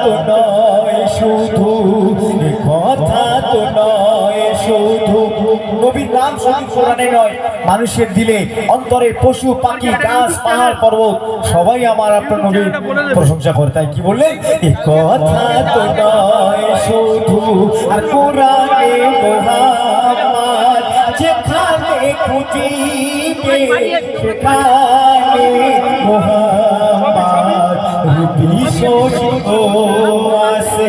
তো নয় শুধু, কথা তো নয় শুধু। নবীর নাম শুধু কোরআনে নয়, মানুষের দিলে অন্তরে পশু পাখি গাছ পাহাড় পর্বত সবাই আমার আপনার নবীর প্রশংসা করে। তাই কি বললেন? কথা তো নয় শুধু, আর কোরআনে মুহাম্মদ যেখানে খুঁজিবে সেখানে মুহাম্মদ বিশ্বস্ত আছে।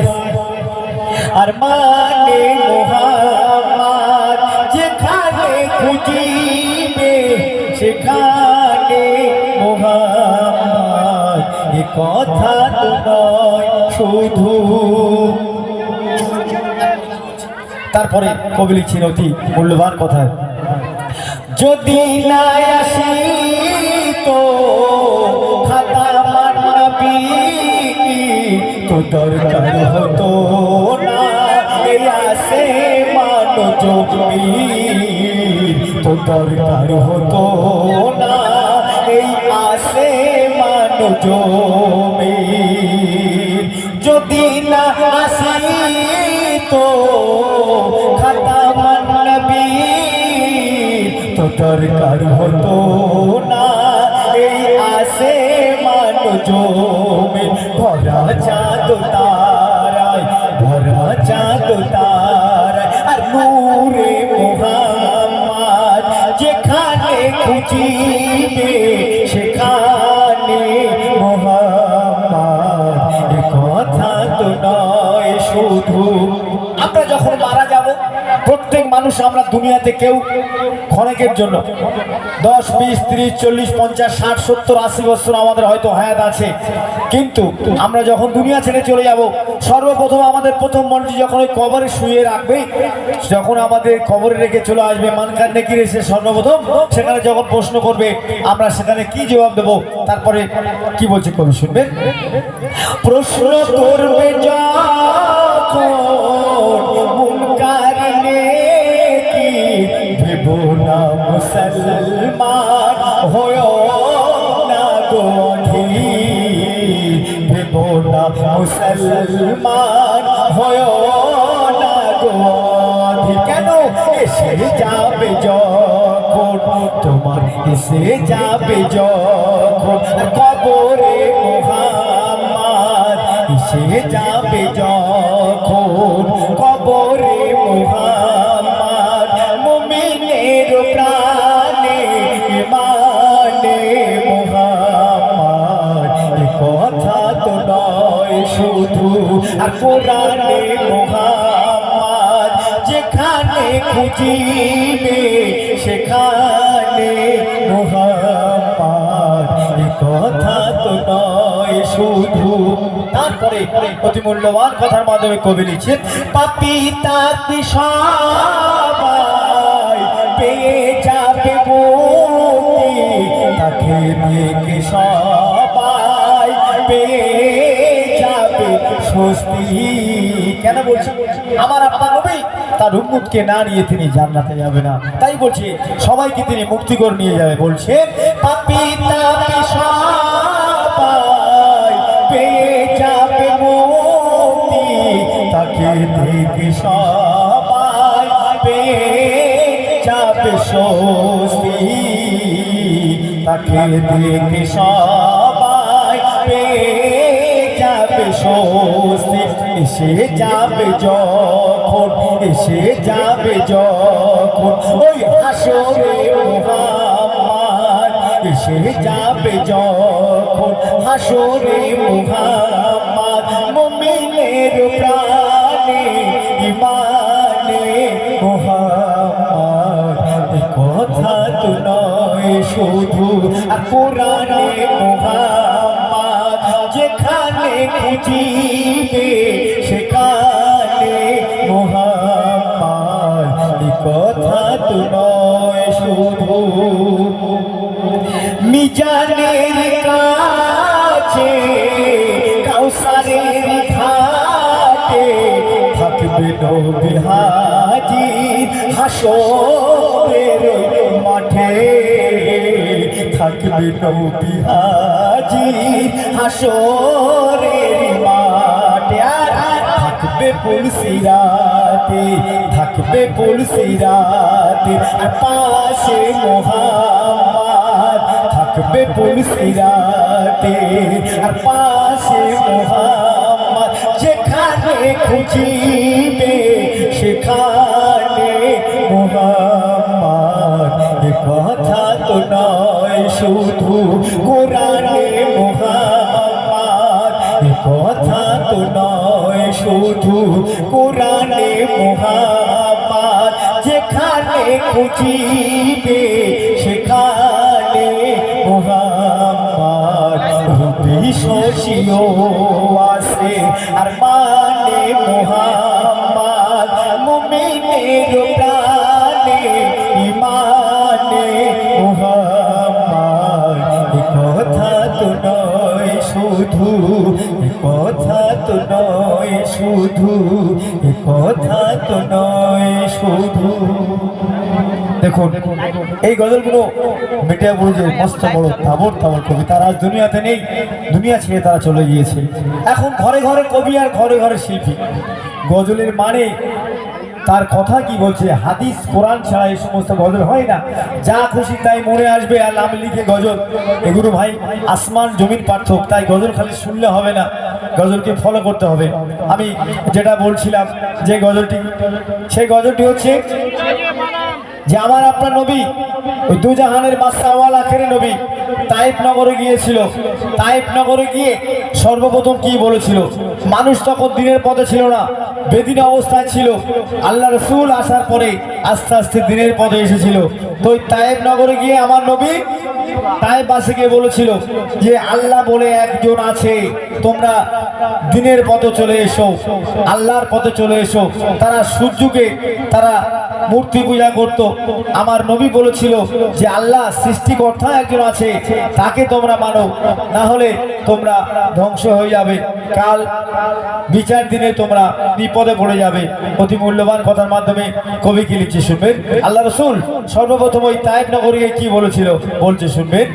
আর মানে মুহাম্মদ যেখানে খুঁজিবে সেখানে মুহাম্মদ, এ কথা তো নয় শুধু। তারপরে কবি লিখছেন অতি মূল্যবান কথা, যদি না আসি তো খাতামান নবী তো দরকার হতো না, এই আসমান জমিন তো দরকার হতো না, এই আসমান জমিন। যদি না আসি তো খাতামান নবী তো দরকার হতো না, এই আসমান জমিন। ভরা চাঁদ তারায়, ভরা চাঁদ তারায়, আর নূরে মুহাম্মদ যেখানে খুঁজিবে সেখানে মুহাম্মদ, এ কথা তো নয় শুধু। আমরা যখন মারা যাব, প্রত্যেক মানুষ আমরা দুনিয়াতে কেউ ক্ষণেকের জন্য 10, 20, 30, 40, 50, 60, 70, 80 বছর আমাদের হয়তো হায়াত আছে, কিন্তু আমরা যখন দুনিয়া ছেড়ে চলে যাব, সর্বপ্রথম আমাদের প্রথম মনটি যখন ওই কবরে শুয়ে রাখবে, যখন আমাদের কবরে রেখে চলে আসবে মানকার নেকি রেসে, সর্বপ্রথম সেখানে যখন প্রশ্ন করবে আমরা সেখানে কি জবাব দেব? তারপরে কি বলছে কবি শুনবেন, প্রশ্ন করবে যখন মুনকার নেকি, ভেবো না মুসলমান হয়ো না গধীর, ভেবো না মুসলমান হয়ো না গধীর। কেন? এসে যাবে যখন তোমার, এসে যাবে যখন কবরে মুহাম্মদ, এসে যাবে যখন কবরে মুহাম্মদ, মুমিনের প্রাণে ইমানে মুহাম্মদ, এ কথা তো নয় শুধু। আর কোরআনে মুহাম্মদ যেখানে খুঁজিবে সেখানে মুহাম্মদ, এ কথা তো নয় শুধু। তারপরে অতি মূল্যবান কথার মাধ্যমে কবি লিখছেন, পাপী তাতি সবাই পেয়ে যাবে মুক্তি, তাকে দেখে সবাই পেয়ে যাবে স্বস্তি। কেন বলছি? আমার আপনার নবী তার উম্মতকে না নিয়ে তিনি জান্নাতে যাবে না, তাই বলছি সবাইকে তিনি মুক্তি করে নিয়ে যাবে। বলছে পাপী তাতি সবাই পেয়ে যাবে মুক্তি, তাকে দেখে সবাই পেয়ে যাবে স্বস্তি, তাকে দেখে সবাই পেয়ে যাবে স্বস্তি। এসে যাবে যখন, এসে যাবে যখন ওই হাসরে মুহাম্মদ, এসে যাবে যখন হাসরে মুহাম্মদ, মুমিনের প্রাণে ইমানে মুহাম্মদ, এ কথা তো নয় শুধু। আর কোরআনে মুহাম্মদ যেখানে খুঁজিবে সেখানে মুহাম্মদ, এ কথা তো নয় শুধু। মিজানের কাছে কাউসারের ঘাটে থাকবে নবী হাজির, হাসরের মাঠে থাকবে নবী হাজির, হাসরের মাঠে। পুলসিরাতে, থাকবে পুলসিরাতে, আর পাশে মুহাম্মদ থাকবে পুলসিরাতে, আর পাশে মুহাম্মদ যেখানে খুঁজিবে সেখানে মুহাম্মদ। এ কথা তো নয় শুধু কোরআনে মুহাম্মদ, এ কথা তো নয় শুধু কোরআনে মুহাম্মদ যেখানে খুঁজিবে সেখানে মুহাম্মদ। রূপী শশীও আসে আর মানে মুহাম্মদ, মুমিনের প্রাণে ইমানে মুহাম্মদ। এ কথা তো নয় শুধু, এ কথা তো নয় শুধু, এ কথা তো নয় শুধু। দেখুন এই গজলগুলো মিডিয়া বুঝে মস্ত বড় তাবড় তাবড় কবি, তারা আজ দুনিয়াতে নেই, দুনিয়া ছেড়ে তারা চলে গিয়েছে। এখন ঘরে ঘরে কবি আর ঘরে ঘরে শিল্পী। গজলের মানে তার কথা কি বলছে, হাদিস কোরআন ছাড়া এই সমস্ত গজল হয় না। যা খুশি তাই মনে আসবে আর নাম লিখে গজল, এগুলো ভাই আসমান জমিন পার্থক্য। তাই গজল খালি শুনলে হবে না, গজলকে ফলো করতে হবে। আমি যেটা বলছিলাম যে গজলটি, সেই গজলটি হচ্ছে যে আমার আপনার নবী ওই দুজাহানের বাদশাওয়াল আখেরি নবী তাইফ নগরে গিয়েছিল। তাইফ নগরে গিয়ে সর্বপ্রথম কি বলেছিল, মানুষ তখন দিনের পথে ছিল না, বেদিন অবস্থায় ছিল। আল্লাহ রসুল আসার পরে আস্তে আস্তে দিনের পথে এসেছিল। তো ওই তাইফ নগরে গিয়ে আমার নবী তাইফবাসীকে বলেছিল যে আল্লাহ বলে একজন আছে, তোমরা দিনের পথে চলে এসো, আল্লাহর পথে চলে এসো। তারা সূর্যকে তারা মূর্তি পূজা করত। আমার নবী বলেছিল যে আল্লাহ সৃষ্টিকর্তা একজন আছে, তাকে তোমরা মানো, না হলে তোমরা ধ্বংস হয়ে যাবে, কাল বিচার দিনে তোমরা বিপদে পড়ে যাবে। অতি মূল্যবান কথার মাধ্যমে কবি কি লিখছে শুনবেন। আল্লাহ রসুল সর্বপ্রথম ওই তাইফ নগরে কি বলেছিল, বলছে শুনবেন।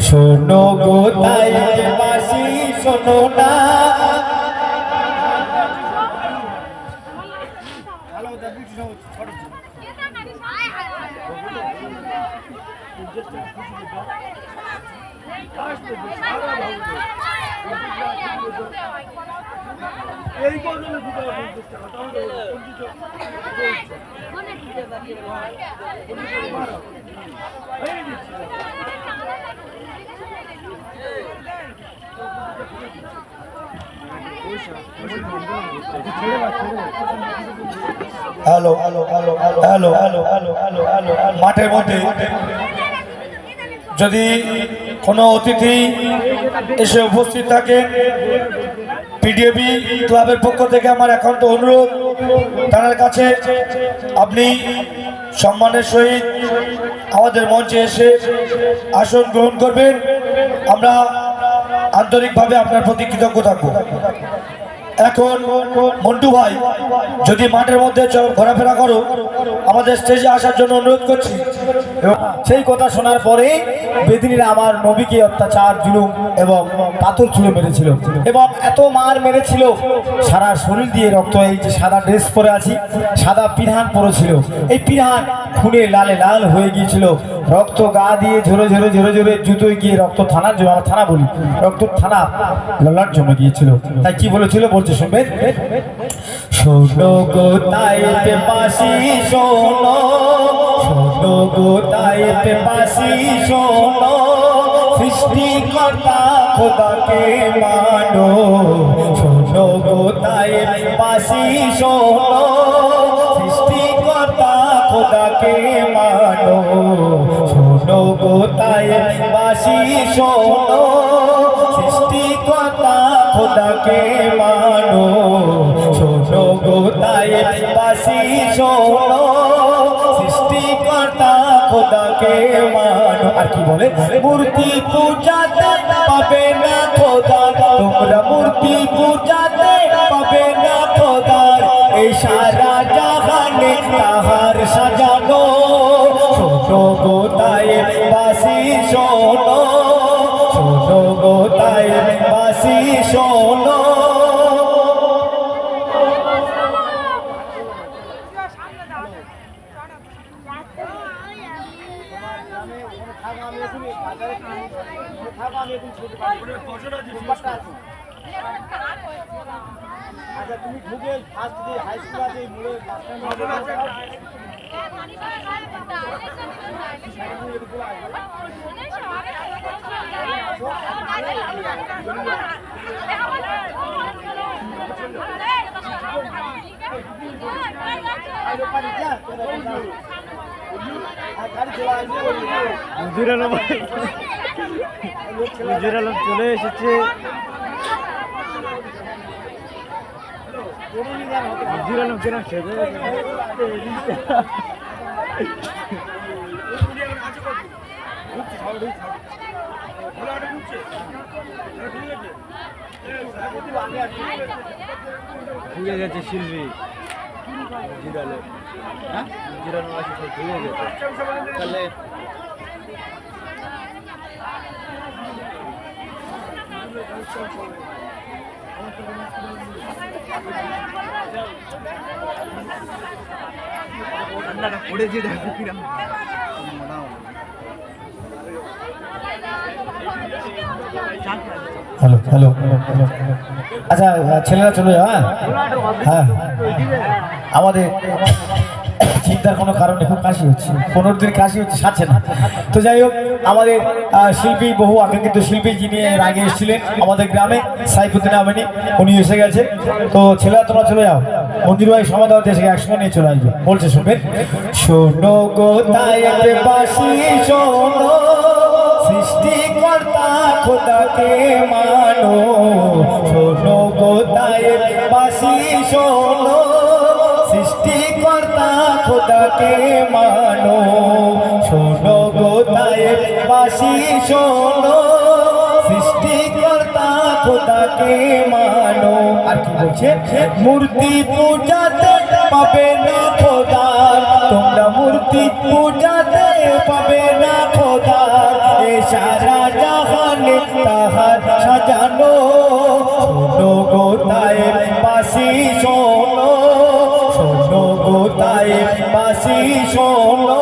শোনো গো তাইফবাসী শোনো না, hello hello hello hello hello hello hello hello. মাঠের মধ্যে যদি কোনো অতিথি এসে উপস্থিত থাকে, পিডিএবি ক্লাবের পক্ষ থেকে আমার একান্ত অনুরোধ তার কাছে, আপনি সম্মানের সহিত আমাদের মঞ্চে এসে আসন গ্রহণ করবেন। আমরা আন্তরিকভাবে আপনার প্রতি কৃতজ্ঞ থাকবো। এখন মন্টু ভাই যদি মাঠের মধ্যে ঘোরাফেরা করো, আমাদের স্টেজে আসার জন্য অনুরোধ করছি। সেই কথা শোনার পরে বেদিনীরা আমার নবীকে অত্যাচার জুলুম এবং পাথর ছুঁড়ে মেরেছিল, এবং এত মার মেরেছিল সারা শরীর দিয়ে রক্ত। এই যে সাদা ড্রেস পরে আছি, সাদা পিরহান পরেছিল, এই পিরহান খুনে লালে লাল হয়ে গিয়েছিল, রক্ত গা দিয়ে ঝরে ঝরে ঝরে ঝরে জুতোয় গিয়ে রক্ত থানার জন্য, আমরা থানা বলি, রক্ত থানা ললাট জমে গিয়েছিল। তাই কি বলেছিল বলছে শুনবেন। শোনো গো তাইফবাসী শোনো, শোনো গো তাইফবাসী শোনো, সৃষ্টিকর্তা খোদাকে মানো। শোনো গো তাইফবাসী শোনো, সৃষ্টিকর্তা খোদাকে মানো। শোনো গো তাইফবাসী শোনো, সৃষ্টিকর্তা খোদাকে মানো। শোনো গো তাইফবাসী শোনো, সৃষ্টিকর্তা খোদাকে মানো। আর কি বলে, মূর্তি পূজাতে পাবে না খোদার, তোমরা মূর্তি পূজাতে পাবে না খোদার, এই সারা জাহানে তাহার সাজানো। শোনো গো তাইফবাসী শোনো, শোনো গো তাইফবাসী শোনো। আচ্ছা তুমি ঢুকে ফার্স্ট যে হাই স্কুল আছে এই মোড়ে মুজিরালম চলে এসেছে। মুজিরালম কেন খেতে ঢুকে গেছে শিল্পী মুজিরালম। হ্যাঁ মুজিরালম আছে সব ঢুকে গেছে। তাহলে ঠান্ডাটা পড়েছে দেখো কিরকম। হ্যালো হ্যালো আচ্ছা ছেলেরা চলে যাও। হ্যাঁ আমাদের চিন্তার কোনো কারণে খুব কাশি হচ্ছে, 15 দিন কাশি হচ্ছে, সারছে না। তো যাই হোক আমাদের শিল্পী বহু আগে কিন্তু শিল্পী যিনি এর আগে এসেছিলেন আমাদের গ্রামে সাইফুদ্দিন আমিনী, উনি এসে গেছে। তো ছেলেরা তোমরা চলে যাও, মন্দির ভাই সমাধা হতে এসে একসঙ্গে নিয়ে চলে আসবে। বলছে শুনবেন, শোনো গো তায়েতে বাসি শোনো, সৃষ্টিকর্তা খোদাকে মানো। শোনো গো তায়েতে বাসি শোনো, সৃষ্টিকর্তা খোদাকে মানো। শোনো গো তায়েতে বাসি শোনো, সৃষ্টিকর্তা খোদাকে মানো। আর কি বলছে, মূর্তি পূজাতে পাবে না খোদার, তোমরা মূর্তি পূজাতে পাবে না খোদার। এ সারা জাহানে তাহার সাজানো। শোনো গো তায়েতে বাসি শোনো, শোনো গো তায়েতে বাসি শোনো,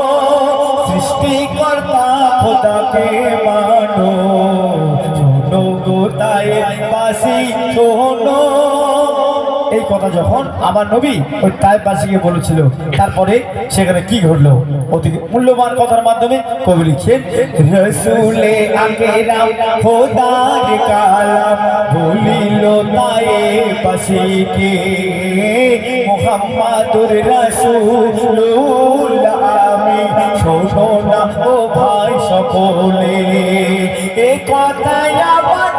সৃষ্টিকর্তা খোদাকে মানো। শোনো গো তায়েতে বাসি শোনো। এই কথা যখন আমার নবী ওই তায়েফবাসীকে বলেছিল, তারপরে সেখানে কি ঘটলো অতি মূল্যবান কথার মাধ্যমে কবি লিখছেন, রসুলে আকরাম খোদার কালাম বলিল তায়েফবাসীকে, মুহাম্মাদুর রাসূলুল্লাহ আমি। শোনো না ও ভাই সকলে, এ কথাই আমার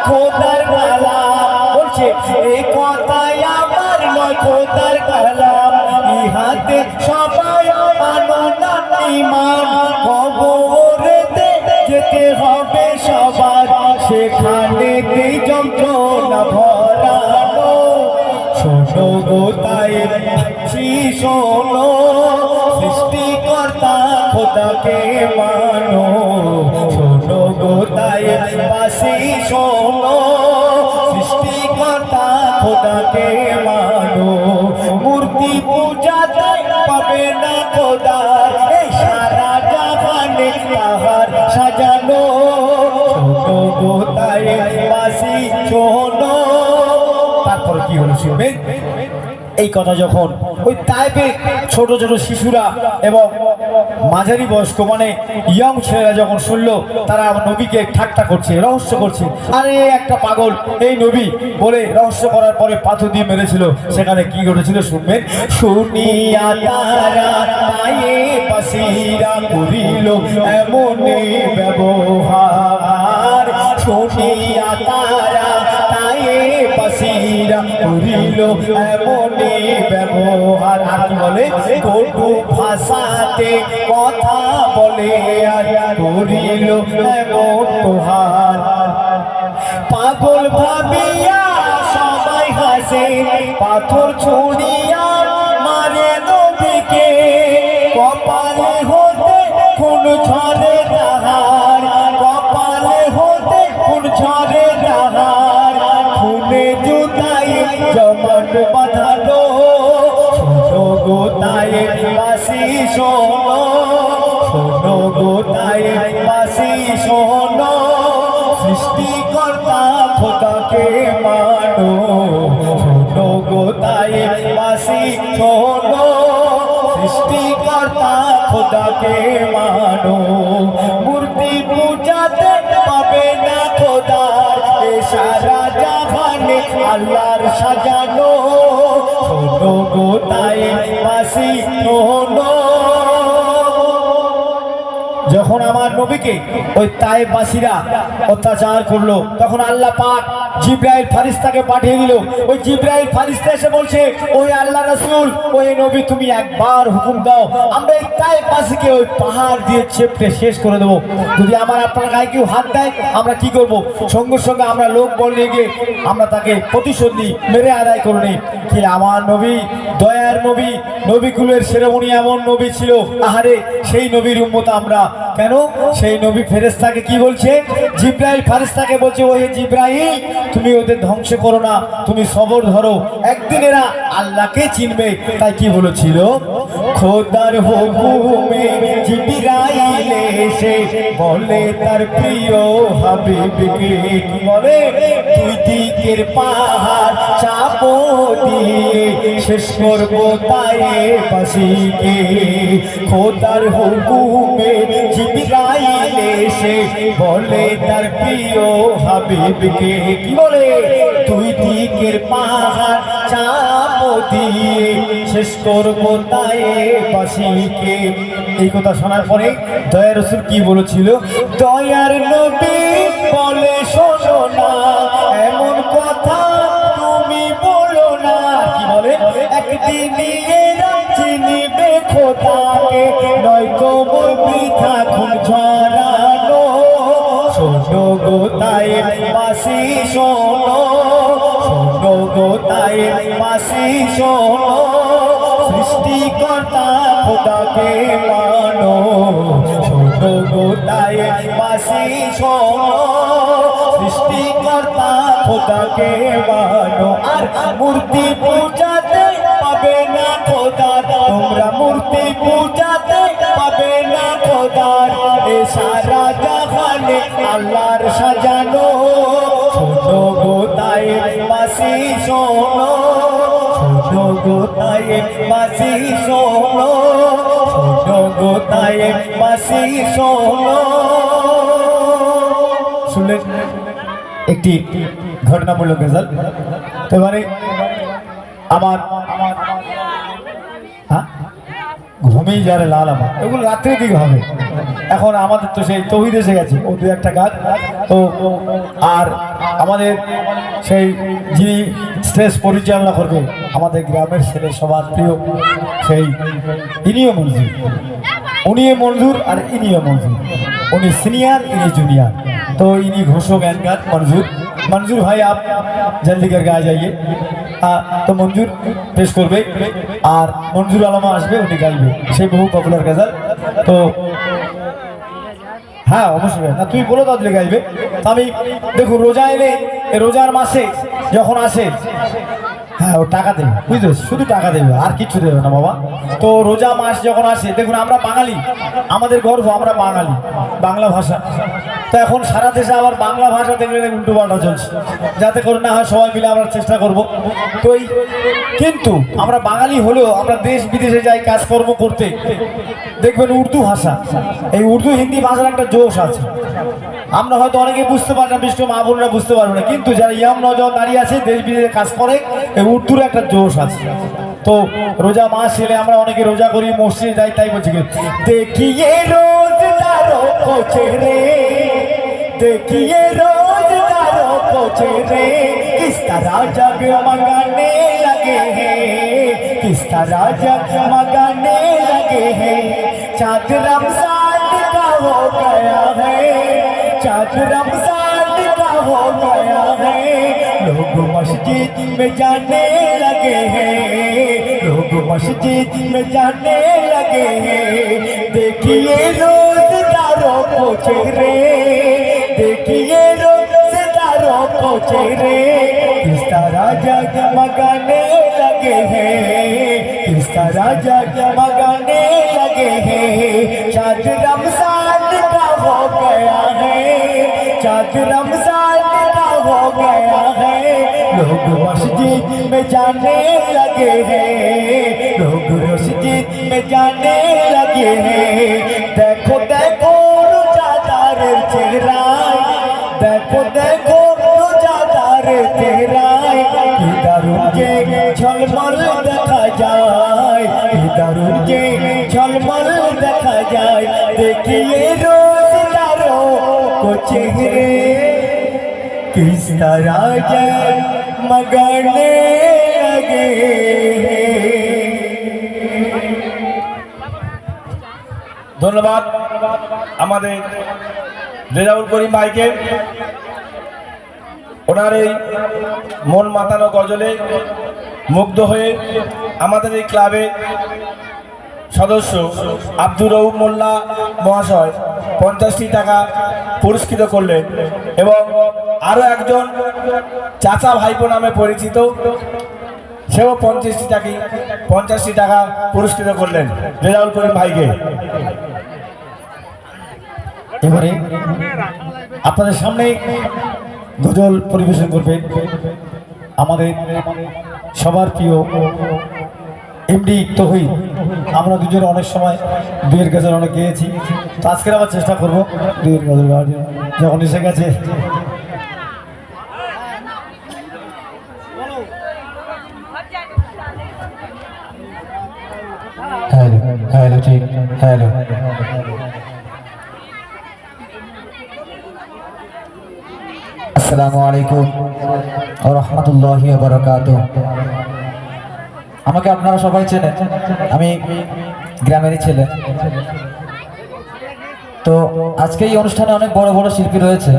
খোদার কালাম। বলছে এ কথাই আমার খোদার কালাম, ইহাতে সবাই মানো না ঈমান। কবরেতে যেতে হবে সবার, সেখানে যন্ত্রণা ভরানো। শোনো গো তায়েফবাসী শোনো, সৃষ্টিকর্তা খোদাকে মানো। শোনো গো তায়েফবাসী শোনো, সৃষ্টিকর্তা খোদাকে মানো। মূর্তি পূজাতে পাবে না খোদার, এই সারা জাহানে তাহার সাজানো। শোনো গো তায়েফবাসী শোনো। তারপর কি হলো শুনবেন, এই কথা যখন ওই তায়েফে ছোট ছোট শিশুরা এবং মাঝারি বয়স্ক মানে ইয়ং ছেলেরা যখন শুনলো, তারা আমার নবীকে ঠাট্টা করছে, রহস্য করছে। আরে একটা পাগল এই নবী বলে রহস্য করার পরে পাথর দিয়ে মেরেছিল। সেখানে কি ঘটেছিল শুনবেন, শুনিয়া তারা তায়েফবাসীরা করিল এমন ব্যবহার। শুনিয়া তারা তায়েফবাসীরা করিল এমন ব্যবহার। আর কি বলে, কটু ভাষাতে কথা বলে আর করিল এমন প্রহার। পাগল ভাবিয়া সবাই হাসে, পাথর ছুড়িয়া মারে নবীকে। কপালে হতে খুন ঝরে তাহার, কপালে হতে খুন ঝরে তাহার। খুনে জুতাই জমান বাঁধানো। শোনো গো তায়েফবাসী শোনো, শোনো গো তায়েফবাসী শোনো, সৃষ্টিকর্তা খোদাকে মানো, শোনো গো তাইফবাসী শোনো, সৃষ্টিকর্তা খোদাকে মানো। মূর্তি পূজাতে পাবে না খোদার, এ সারা জাহানে আল্লাহর সাজানো, শোনো গো তাইফবাসী শোনো। যখন আমার নবীকে ওই তায়েফবাসীরা অত্যাচার করলো, তখন আল্লাহ পাক জিবরাইল ফারিস্তাকে পাঠিয়ে দিল। ওই জিবরাইল ফারিস্তা এসে বলছে, ওই আল্লাহ রাসূল, ওই নবী, তুমি একবার হুকুম দাও, আমরা এই তায়েফবাসীকে ওই পাহাড় দিয়ে চেপটে শেষ করে দেবো। যদি আমার আপনার গায়ে কেউ হাত দেয় আমরা কি করব? সঙ্গে সঙ্গে আমরা লোক বল নিয়ে গিয়ে আমরা তাকে প্রতিশোধ নিই, মেরে আদায় করে নিই। কি আমার নবী, দয়ার নবী, নবীকুলের শিরোমণি এমন নবী ছিল, আহারে সেই নবীর উম্মত আমরা। কেন? সেই নবী ফেরেশতাকে কি বলছে? জিবরাইল ফারিস্তাকে বলছে, ওহে জিবরাইল, তুমি ওদের ধ্বংস করো না, তুমি সবর ধরো, একদিন এরা আল্লাহকে চিনবে। তাই কি বলেছিল? খোদার হুকুমে জিবরাইল এসে বলে তার প্রিয় হাবিবকে, কি বলে? দুই দিকের পাহাড় চাপো দিয়ে শেষ করবো তায়েফবাসীকে। খোদার হুকুমে জিবরাইল এসে বলে তার প্রিয় হাবিবকে, কি বলে? দুই দিকের পাহাড় চাপো দিয়ে শেষ করবো তায়েফবাসীকে। এই কথা শোনার পরে দয়ার রাসূল কি বলেছিল? দয়ার নবী বলে, শোনো না, এমন কথা তুমি বলো না। কি বলে? একদিন এরা চিনিবে খোদাকে, নয়তো বৃথা খুন ঝরানো। শোনো গো তায়েফবাসী শোনো, শোনো গো তায়েফবাসী শোনো, সৃষ্টিকর্তা খোদাকে মানো। শোনো গো তায়েফবাসী শোনো, সৃষ্টিকর্তা খোদাকে মানো। আর মূর্তি পূজাতে পাবে না খোদা, তোমরা মূর্তি পূজাতে পাবে না খোদার, এ সারা জাহানে আল্লাহর সাজানো। শোনো গো তায়েফবাসী শোনো, শোনো গো তায়েফবাসী শোনো, শোনো গো তায়েফবাসী শোনো। শুনলেন একটি ঘটনামূলক গজল। তো এবারে আমার ঘুমিয়ে যারে লাল আমার, এগুলো রাত্রের দিকে হবে। এখন আমাদের তো সেই তৌহিদ এসে গেছে, ও দু একটা গান তো। আর আমাদের সেই যিনি স্টেজ পরিচালনা করবে, আমাদের গ্রামের ছেলে সবার প্রিয়, সেই ইনিও মঞ্জুর, উনিও মঞ্জুর আর ইনিও মঞ্জুর। উনি সিনিयर, इनी जूनियर, तो इन्हीं घोषो गान गान मंजूर। मंजूर भाई आप जल्दी करके आ जाइए। तो मंजूर पेश करबे और मंजूर आलमा आसबे, उनी गाइबे সেই বহু পপুলার গজল। তো হ্যাঁ অবশ্যই না, তুই বলো তাহলে গাইবে। তো আমি দেখো রোজা এলে, রোজার মাসে যখন আসে, হ্যাঁ ও টাকা দেবে, বুঝতে, শুধু টাকা দেবে, আর কিছু দেবে না বাবা। তো রোজা মাস যখন আসে, দেখুন আমরা বাঙালি, আমাদের গর্ব, আমরা বাঙালি, বাংলা ভাষা। তো এখন সারা দেশে আবার বাংলা ভাষা দেখলে উল্টো পাল্টা চলছে, যাতে করে না হয় সবাই মিলে আমরা চেষ্টা করব। তো এই কিন্তু আমরা বাঙালি হলেও আমরা দেশ বিদেশে যাই কাজকর্ম করতে, দেখবেন উর্দু ভাষা, এই উর্দু হিন্দি ভাষার একটা জোশ আছে। আমরা হয়তো অনেকে বুঝতে পারি না, বিষ্ণু মা বোনরা বুঝতে পারবে না, কিন্তু যারা ইয়াম নজওয়ান দাঁড়িয়ে আছে দেশ বিদেশে কাজ করে, এই উর্দুর একটা জোশ আছে। তো রোজা মাস এলে আমরা অনেকে রোজা করি, মসজিদে যাই, তাই বলছি দেখিয়ে রোজদারোं को चेहरे, देखिए रोजदारों को चेहरे, किस तरह जगमगाने लगे हैं, किस तरह जगमगाने लगे हैं। चाँद रमजान का हो गया है, चाँद रमजान का हो गया है, लोग मस्जिद में जाने लगे हैं, लोग मस्जिद में जाने लगे हैं। देखिए रोजदारों को चेहरे, देखिए रोजदारों को चेहरे, किस तरह जगमगाने लगे हैं, किस तरह जगमगाने लगे हैं। चाँद रमजान का हो गया है, शायद रमजान का हो गया है, लोग मस्जिद में जाने लगे हैं, लोग मस्जिद में जाने लगे हैं। देखो देखो रोजादार चेहराय, देखो देखो रोजादार चेहराय, কি দারুণ যে ঝলমল দেখা যায়, কি দারুণ যে ঝলমল দেখা যায়। देखिए रोजदारों को चेहरे किस तरह जगमगाने लगे हैं। ধন্যবাদ আমাদের রেজাউল করিম ভাইকে, ওনার এই মন মাতানো গজলে মুগ্ধ হয়ে আমাদের এই ক্লাবে সদস্য আব্দুর রউফ মোল্লা মহাশয় 50টি টাকা পুরস্কৃত করলেন এবং আরও একজন চাচা ভাইপো নামে পরিচিত, সেও 50টি টাকা পুরস্কৃত করলেন রেজাউল করিম ভাইকে। এবারে আপনাদের সামনে গজল পরিবেশন করবেন আমাদের সবার প্রিয় এমডি তৌহিদ। আমরা দুজনে অনেক সময় দুয়ের গজল অনেক গেয়েছি, তো আজকের আবার চেষ্টা করবো দুয়ের গজল গাওয়ার জন্য, যখন এসে গেছে। হ্যালো হ্যালো ঠিক হ্যালো। আসসালামু আলাইকুম ওয়া রাহমাতুল্লাহি ওয়া বারাকাতুহু। আমাকে আপনারা সবাই চেনেন, আমি গ্রামেরই ছেলে। তো আজকে এই অনুষ্ঠানে অনেক বড় বড় শিল্পী রয়েছে,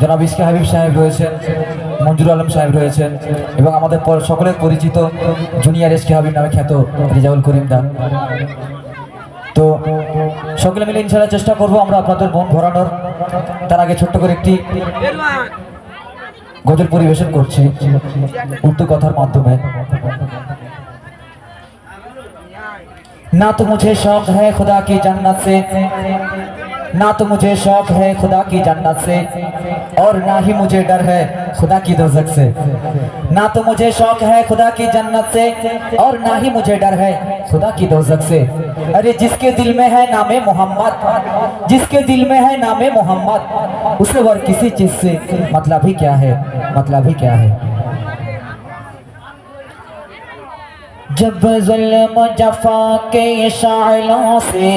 জনাব ইসকে হাবিব সাহেব রয়েছেন, মঞ্জুর আলম সাহেব রয়েছেন এবং আমাদের সকলের পরিচিত জুনিয়র এসকে হাবিব নামে খ্যাত রেজাউল করিম দা। তো সকলে মিলে ইনশাআল্লাহ চেষ্টা করবো আমরা আপনাদের মন ভরানোর। তার আগে ছোট্ট করে একটি গজল পরিবেশন করছি উর্দু কথার মাধ্যমে। ना तो मुझे शौक है खुदा की जन्नत से, ना तो मुझे शौक है खुदा की जन्नत से, और ना ही मुझे डर है खुदा की दोज़ख से। ना तो मुझे शौक है खुदा की जन्नत से, और ना ही मुझे डर है खुदा की दोज़ख से। अरे जिसके दिल में है नामे मोहम्मद, जिसके दिल में है नामे मोहम्मद, उसे और किसी चीज से मतलब ही क्या है, मतलब ही क्या है। जब ज़ुल्म जफ़ा के शाइलों से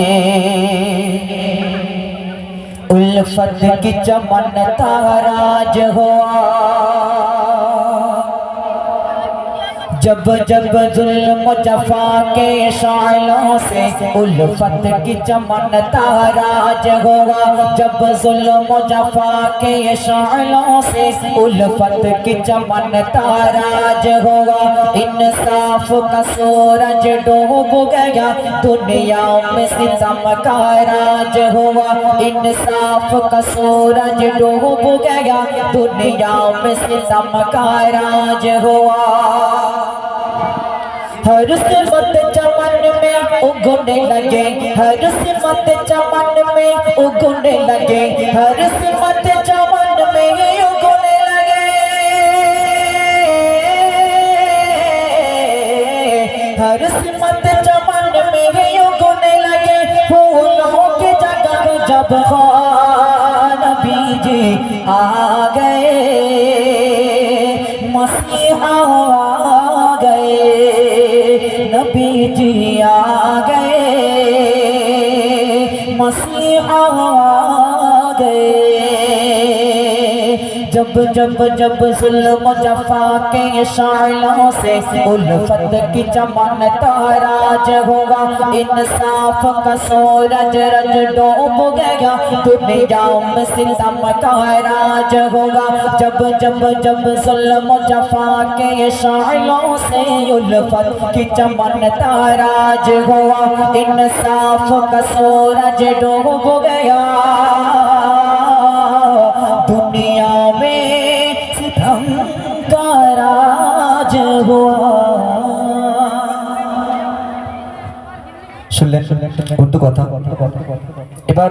उल्फत की चमन ताराज हुआ, जब जब जुल्म जफ़ा के शाइलों से उल्फत की चमन ताराज हुआ, जब जुल्म जफ़ा के शाइलों से उल्फत की चमन ताराज हुआ, इंसाफ का सूरज डूब गया दुनिया में सितम का राज हुआ, इंसाफ का सूरज डूब गया दुनिया में सितम का राज हुआ। हर सिमत चमन में उगने लगे, हर सिमत चमन में उगने लगे, हर सिमत चमन में उगने लगे, हर सिमत चमन में उगने लगे। फूलों की जगह जब नबी जी आ गए, मसीहा आ गए, नबी जी आ गए, मसीहा आ गए। जब जब जब जुल्म जफ़ा के शाइलों से उल्फत की चमन ताराज होगा, इंसाफ का सूरज रज डूब गया दुनिया में सितम का राज होगा। जब जब जब जुल्म जफ़ा के शाइलों से उल्फत की चमन ताराज हुआ, इंसाफ का सूरज डूब गया दुनिया में सितम का राज हुआ। শুনলেন উর্দু কথা। এবার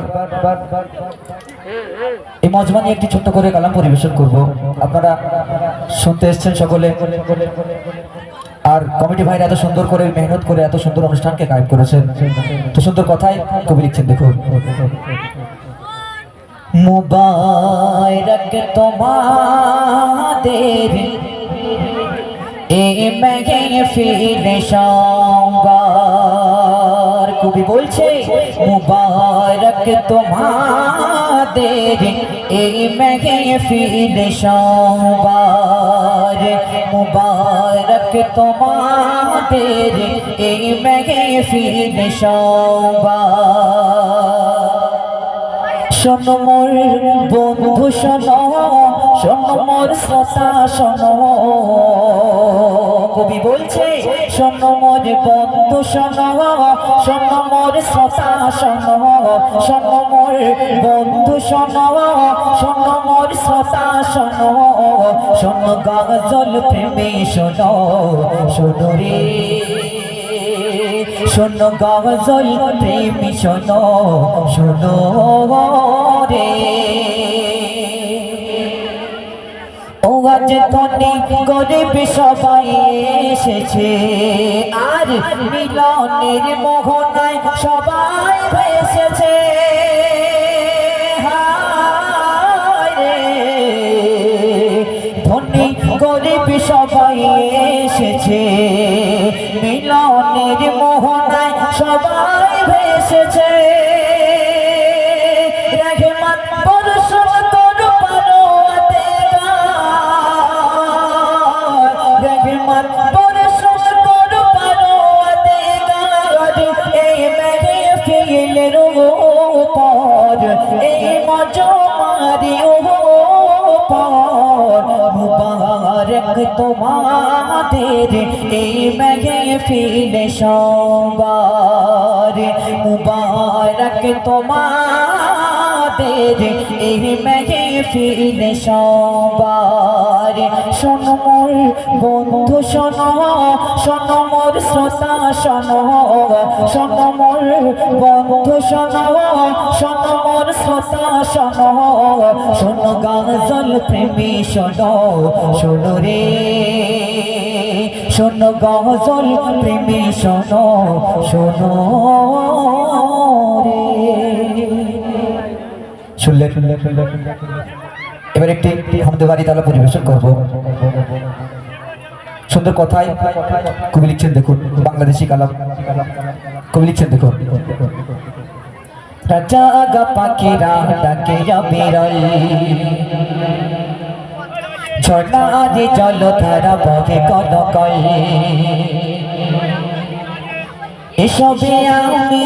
এই মজমা নিয়ে একটি ছোট্ট করে কালাম পরিবেশন করব। আপনারা শুনতে এসছেন সকলে। আর কমিটি ভাইরা এত সুন্দর করে মেহনত করে এত সুন্দর অনুষ্ঠানকে গাইড করেছেন। তো সুন্দর কথাই কবি লিখছেন, দেখুন। মুবারক তোমাদের এই মাহফিল সোমবার, কবি বলছে মুবারক তোমাদের এই মাহফিল সোমবার, মুবারক তোমাদের এই মাহফিল সোমবার। শোনো মোর বন্ধু শোনো, শোনো মোর শ্রোতা শোনো, কবি বলছে শোনো মোর বন্ধু শোনো, শোনো মোর শ্রোতা শোনো, শোনো মোর বন্ধু শোনো, শোনো মোর শ্রোতা শোনো, শোনো গজল প্রেমী শোনো, শোনো রে শোনো গজল প্রেমী শোনো, শোনো রে। ও আজ ধনী গরিব সবাই এসেছে, আর মিলনের মোহনায় সবাই ভেসেছে। ধনী গরিব সবাই এসেছে, মিলনের মোহনায় সবাই ভেসেছে। রহমত বর্ষণ করো পারোয়াতে গায়, রহমত বর্ষণ করো পারোয়াতে গায়। এই মাহফিলের উপর, এই মজমারি উপর, মুবারক তোমাদের এই মাহফিল সোমবার, মুবারক তোমাদের এই মাহফিল সোমবার। শোনো মোর বন্ধু শোনো, শোনো মোর শ্রোতা শোনো, শোনো মোর বন্ধু শোনো, শোনো মোর শ্রোতা শোনো, শোনো গজল প্রেমী শোনো, শোনো রে শোনো গজল প্রেমী শোনো, শোনো রে। শুনলেন? এবার একটি হামদে বাড়ি তালা পরিবেশন করব। সুন্দর কথায় কবি লিখছেন, দেখুন। বাংলাদেশি কালাম কবি লিখছেন, দেখুন। রাজা আগা পাখিরা ডাকে বিরল, ঝর্ণা আদি জলধারা বহে কনকল, এসবে আমি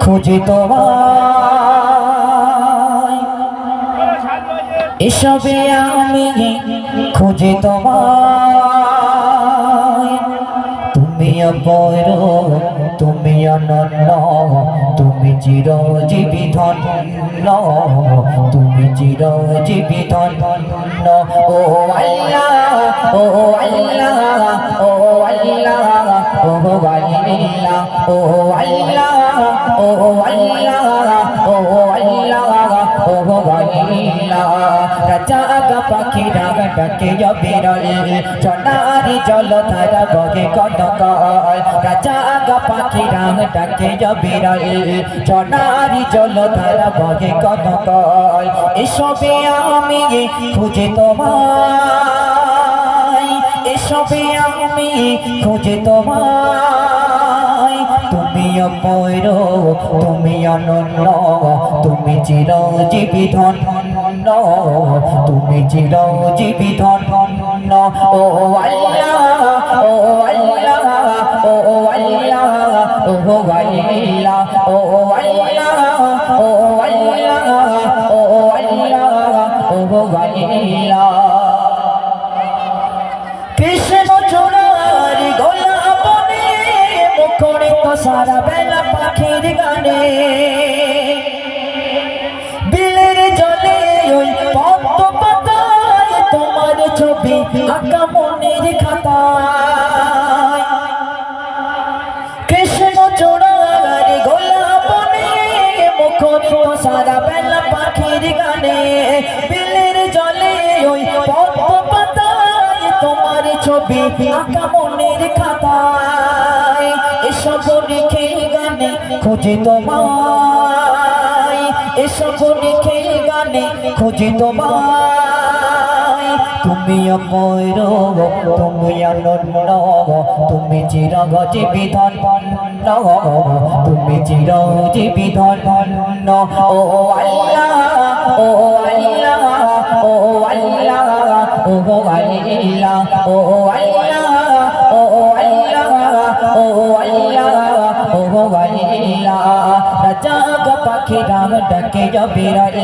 খুঁজি তোমায়, এসবে আমি খুঁজি তোমায়। তুমি অপর, তুমি অনন্য, তুমি চিরজীবী ধন্য, তুমি চিরজীবী ধন্য। ও আল্লাহ, ও আল্লাহ, ও আল্লাহ, ও আল্লাহ, ও আল্লাহ, ও আল্লাহ, ও আল্লাহ, ও আল্লাহ। রাজা আগা পাখিরা ডাকে বিরল, ঝর্ণারি জলধারা বহে কনকল। রাজা আগা পাখিরা ডাকে বিরল, ঝর্ণারি জলধারা বহে কনকল। এসবে আমি খুঁজে তোমায়, এসবে আমি খুঁজে তোমায়। তুমি অপর, তুমি অনন্য, তুমি চিরজীবী ধন্য, তুমি চিরজীবী ধন্য। ও আল্লাহ, ও আল্লাহ, ও আল্লাহ, ও আল্লাহ, ও আল্লাহ, ও আল্লাহ, ও আল্লাহ, ও আল্লাহ। কৃষ্ণ চূড়ার গোলাপনে মুখরিত সারা বেলা পাখির গানে, বিলের জলে ওই পদ্ম পাতায় তোমার ছবি আঁকা মনের খাতায়। কৃষ্ণ চূড়ার গোলাপনে মুখরিত সারা বেলা পাখির গানে, ছবি আঁকা মনের খাতায়, এসব লিখে গানে খুঁজে তোমায়, এসব লিখে গানে খুঁজে তোমায়। তুমি অমর, তুমি অনন্য, তুমি চিরজীবী ধন্য, তুমি চিরজীবী ধন্য। ও আল্লাহ, ও আল্লাহ, ও আল্লাহ, ও আল্লাহ, ও আল্লাহ, ও আল্লাহ, ও আল্লাহ, ও আল্লাহ। রাজাগ পাখিরা ডাকে বিরল,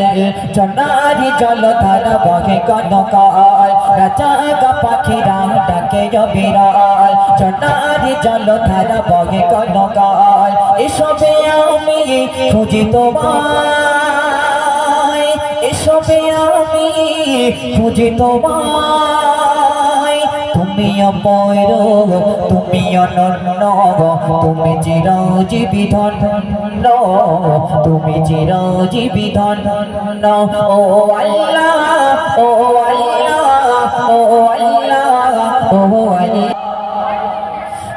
সোনারি জলধারা বহে কনকায়। রাজাগ পাখিরা ডাকে বিরল, সোনারি জলধারা বহে কনকায়। এসবে আমি খুঁজি তোমায়, এসবে আমি খুঁজি তোমায়। তুমি অমর, তুমি অনন্য, তুমি চিরজীবী ধন্য, তুমি চিরজীবী ধন্য। ও আল্লাহ, ও আল্লাহ, ও আল্লাহ, ও আল্লাহ।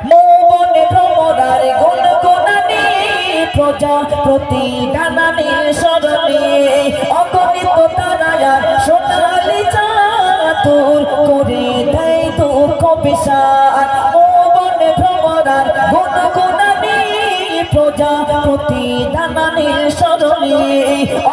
মৌবনে ভ্রমরার গুনগুনানি, প্রজাপতি নানানির স্মরণে, অগণিত তারায়া সোনালি চাতুর করে দেয় দুঃখ বিষাদ। মৌবনে ভ্রমরার গুনগুনানি, প্রজাপতি নানানির স্মরণে,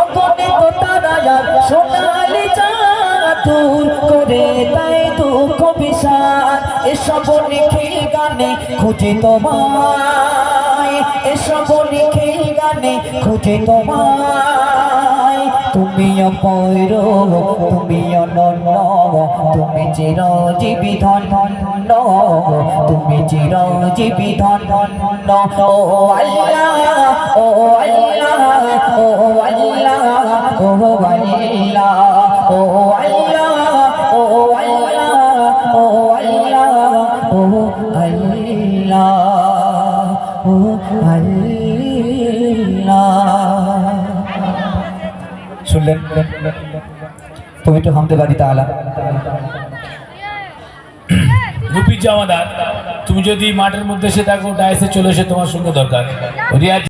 অগণিত তারায়া সোনালি চাতুর করে দেয় দুঃখ বিষাদ। এসব নিখিল গানে খুঁজে তোমায়, এসব নিখিল গানে খুঁজে তোমায়। তুমি অমর, তুমি অনন্য, তুমি চিরজীবী ধন্য, তুমি চিরজীবী ধন্য। ও আল্লাহ, ও আল্লাহ, ও আল্লাহ, ও আল্লাহ, ও আল্লাহ, ও আল্লাহ, ও আল্লাহ, ও আল্লাহ, ও আল্লাহ। শুনলেন পবিত্র হামদে বাড়ি তাআলা। রুপি জামাদার, তুমি যদি মাঠের মধ্যে এসে থাকো, ডায়েসে চলে এসে তোমার সঙ্গে দরকার রিয়াজ।